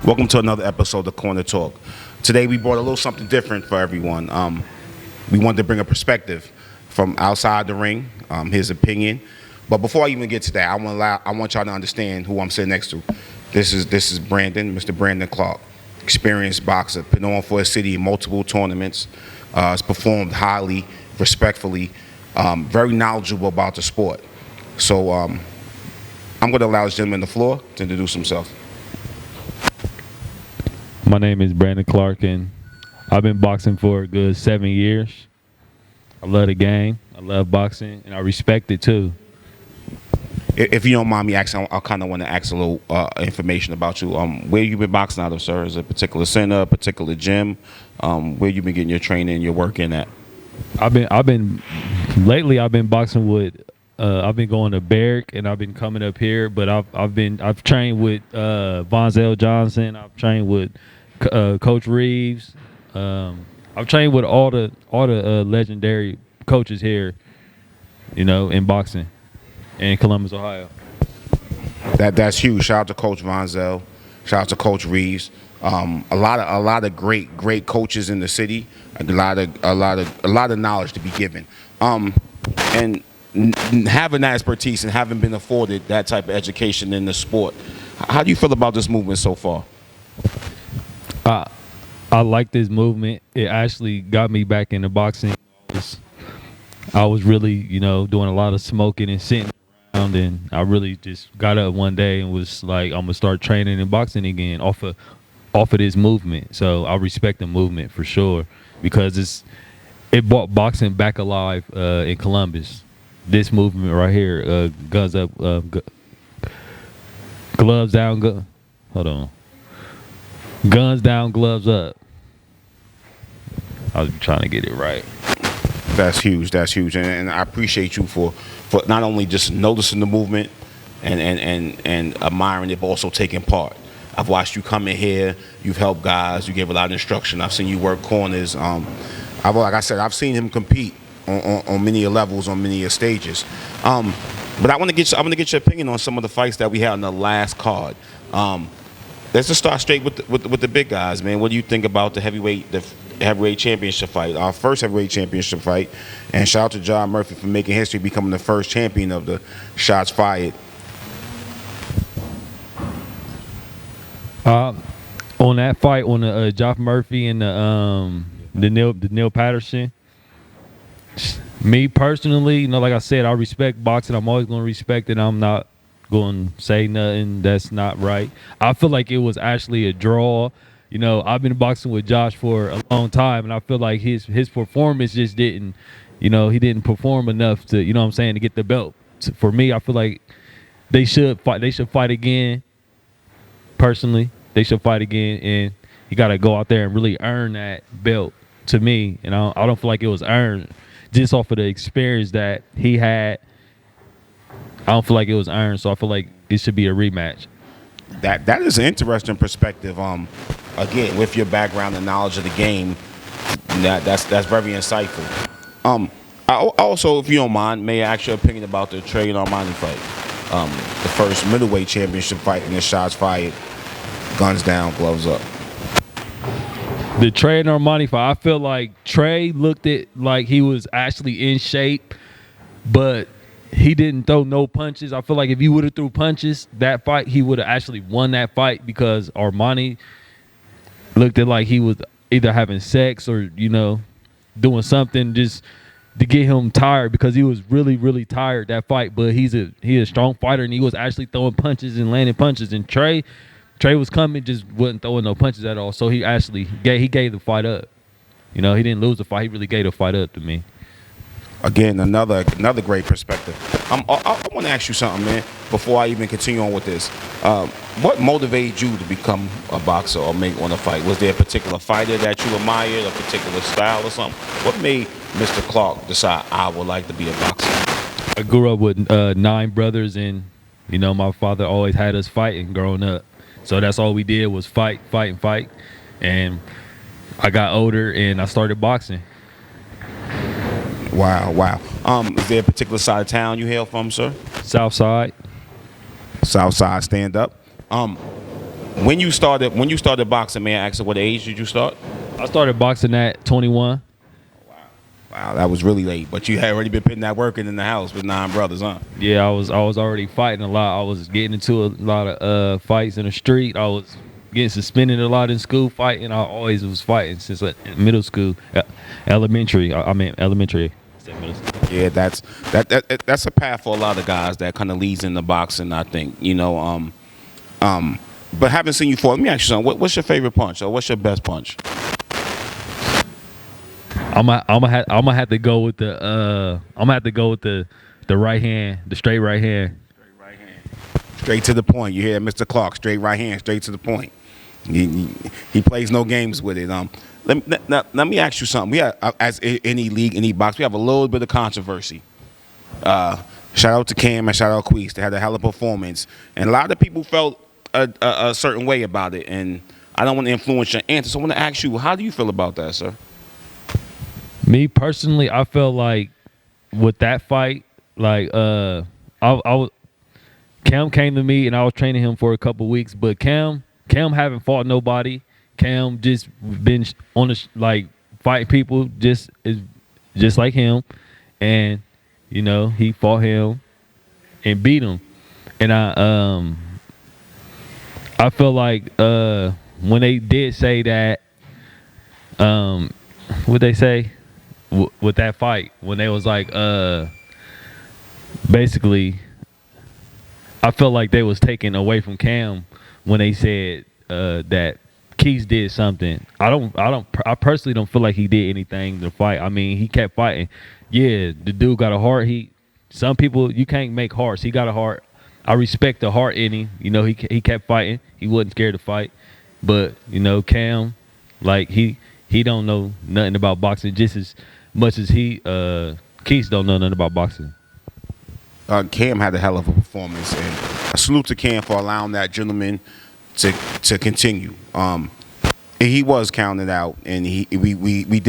Welcome to another episode of Corner Talk. Today we brought a little something different for everyone. We wanted to bring a perspective from outside the ring, his opinion. But before I even get to that, I want y'all to understand who I'm sitting next to. This is Brandon, Mr. Brandon Clark, experienced boxer, been on for his city in multiple tournaments, has performed highly, respectfully, very knowledgeable about the sport. So I'm going to allow this gentleman the floor to introduce himself. My name is Brandon Clark, and I've been boxing for a good 7 years. I love the game, I love boxing, and I respect it too. If you don't mind me asking, I kind of want to ask a little information about you. Where you been boxing out of, sir? Is it a particular center, a particular gym? Where you been getting your training, your work in at? Lately I've been boxing with. I've been going to Barrick and I've been coming up here, but I've trained with Vonzell Johnson. I've trained with Coach Reeves. I've trained with all the legendary coaches here, in boxing in Columbus, Ohio. That's huge. Shout out to Coach Vonzell. Shout out to Coach Reeves. A lot of great coaches in the city. A lot of knowledge to be given. And having that expertise and having been afforded that type of education in the sport, how do you feel about this movement so far? I like this movement. It actually got me back into boxing. I was really, doing a lot of smoking and sitting around, and I really just got up one day and was like, I'm gonna start training and boxing again off of this movement. So I respect the movement for sure because it brought boxing back alive in Columbus. This movement right here, guns up, gloves down, hold on. Guns down, gloves up. I was trying to get it right. That's huge. And I appreciate you for not only just noticing the movement and admiring it, but also taking part. I've watched you come in here. You've helped guys. You gave a lot of instruction. I've seen you work corners. Like I said, I've seen him compete on many levels, on many stages. But I want to get your opinion on some of the fights that we had on the last card. Let's just start straight with the big guys, man. What do you think about the heavyweight championship fight, our first heavyweight championship fight? And shout out to John Murphy for making history, becoming the first champion of the Shots Fired. On that fight, on the Joff Murphy and the Neil Patterson. Me personally, like I said, I respect boxing. I'm always going to respect it. I'm not going to say nothing that's not right. I feel like it was actually a draw. I've been boxing with Josh for a long time, and I feel like his performance just didn't, he didn't perform enough to, to get the belt. For me, I feel like they should fight. They should fight again. Personally, they should fight again, and you got to go out there and really earn that belt. To me, I don't feel like it was earned. Just off of the experience that he had, I don't feel like it was earned, so I feel like it should be a rematch. That is an interesting perspective. Again, with your background and knowledge of the game, that's very insightful. I also, if you don't mind, may I ask your opinion about the Trey and Armani fight, the first middleweight championship fight in the Shots Fired, guns down, gloves up. The Trey and Armani fight, I feel like Trey looked like he was actually in shape, but he didn't throw no punches. I feel like if he would have threw punches that fight, he would have actually won that fight because Armani looked like he was either having sex or, doing something just to get him tired because he was really, really tired that fight. But he's a strong fighter, and he was actually throwing punches and landing punches. And Trey was coming, just wasn't throwing no punches at all. So he actually gave the fight up. He didn't lose the fight. He really gave the fight up to me. Again, another great perspective. I want to ask you something, man, before I even continue on with this. What motivated you to become a boxer or want to fight? Was there a particular fighter that you admired, a particular style or something? What made Mr. Clark decide I would like to be a boxer? I grew up with 9 brothers, and, my father always had us fighting growing up. So that's all we did was fight. And I got older, and I started boxing. Wow. Is there a particular side of town you hail from, sir? South Side. South Side, stand up. When you started boxing, may I ask what age did you start? I started boxing at 21. Wow, that was really late. But you had already been putting that work in the house with 9 brothers, huh? Yeah, I was already fighting a lot. I was getting into a lot of fights in the street. I was getting suspended a lot in school fighting. I always was fighting since middle school, elementary. I mean elementary. Middle school. Yeah, that's a path for a lot of guys that kind of leads into boxing. I think but having seen you fight, let me ask you something. What's your favorite punch, or what's your best punch? I'm gonna have to go with the the right hand, the straight right hand. Straight to the point. You hear Mr. Clark, straight right hand, straight to the point. He plays no games with it. Let me ask you something. We have, as any league, any box, we have a little bit of controversy. Shout out to Cam and shout out Queese. They had a hell of a performance, and a lot of people felt a certain way about it. And I don't want to influence your answer, so I want to ask you, how do you feel about that, sir? Me personally, I felt like with that fight, like Cam came to me and I was training him for a couple weeks, but Cam haven't fought nobody. Cam just been on the like fighting people just like him, and he fought him and beat him, and I feel like when they did say that, what they say with that fight, when they was like basically, I felt like they was taken away from Cam when they said that Keith did something. I personally don't feel like he did anything to fight. I mean, he kept fighting. Yeah, the dude got a heart. Some people, you can't make hearts. He got a heart. I respect the heart in him. He kept fighting. He wasn't scared to fight. But Cam, like he don't know nothing about boxing just as much as Keith don't know nothing about boxing. Cam had a hell of a performance, and a salute to Cam for allowing that gentleman to continue. He was counted out, and we did.